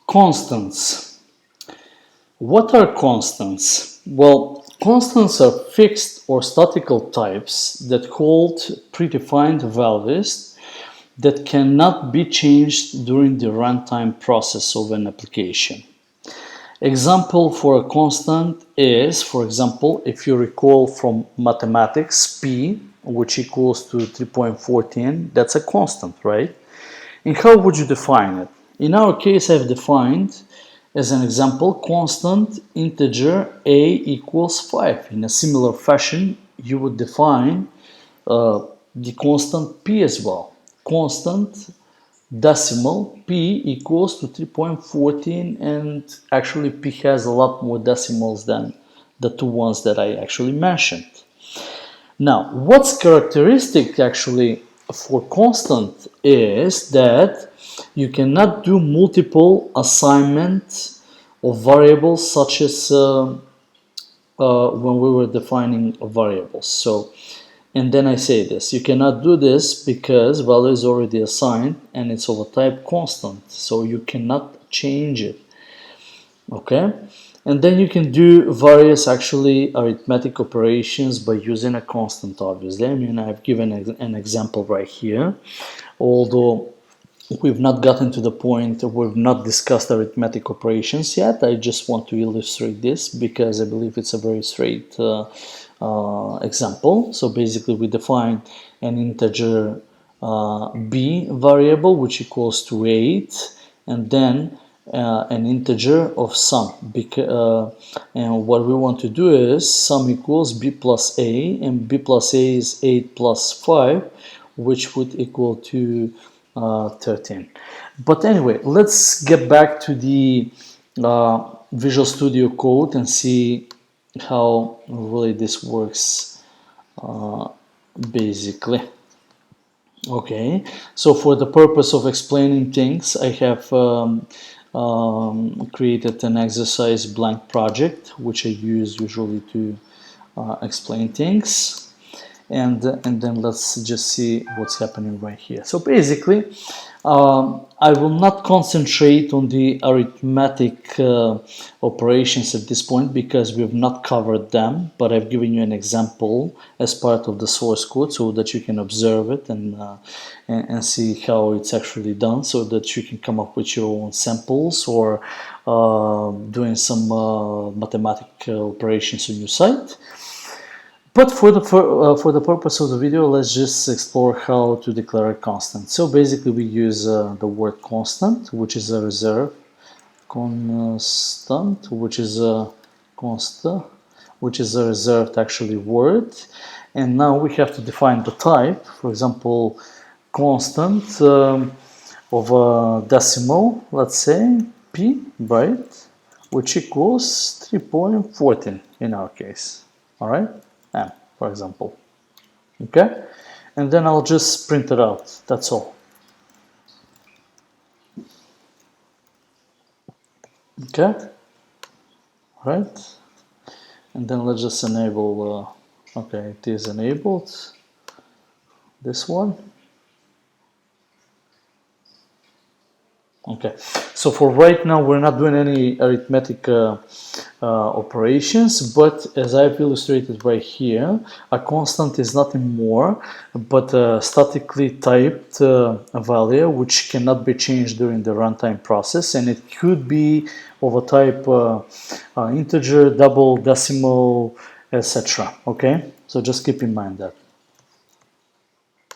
Constants. What are constants? Well, constants are fixed or statical types that hold predefined values that cannot be changed during the runtime process of an application. Example for a constant is, for example, if you recall from mathematics, p, which equals to 3.14, that's a constant, right? And how would you define it? In our case, I've defined, as an example, constant integer a equals 5. In a similar fashion, you would define the constant p as well. Constant decimal p equals to 3.14, and actually p has a lot more decimals than the two ones that I actually mentioned. Now, what's characteristic actually for constant is that you cannot do multiple assignments of variables, such as when we were defining variables. So, and then I say this, you cannot do this because value is already assigned and it's of a type constant, so you cannot change it. Okay, and then you can do various actually arithmetic operations by using a constant, obviously. I mean, I've given an example right here, although we've not gotten to the point, we've not discussed arithmetic operations yet. I just want to illustrate this because I believe it's a very straight example. So basically we define an integer b variable which equals to 8, and then an integer of sum, and what we want to do is sum equals b plus a, and b plus a is 8 plus 5, which would equal to 13. But anyway, let's get back to the Visual Studio Code and see how really this works basically. Okay, so for the purpose of explaining things, I have created an exercise blank project, which I use usually to explain things. And then let's just see what's happening right here. So basically, I will not concentrate on the arithmetic operations at this point because we have not covered them, but I've given you an example as part of the source code so that you can observe it and see how it's actually done, so that you can come up with your own samples or doing some mathematical operations on your site. But for the purpose of the video, let's just explore how to declare a constant. So basically we use the word constant, which is a reserve, constant, which is a reserved actually word. And now we have to define the type, for example, constant of a decimal, let's say p, right, which equals 3.14 in our case, all right? M, for example. Okay, and then I'll just print it out, that's all. Okay, right, and then let's just enable, okay, it is enabled, this one. Okay, so for right now we're not doing any arithmetic operations, but as I've illustrated right here, a constant is nothing more but a statically typed value which cannot be changed during the runtime process, and it could be of a type integer, double, decimal, etc. Okay, so just keep in mind that.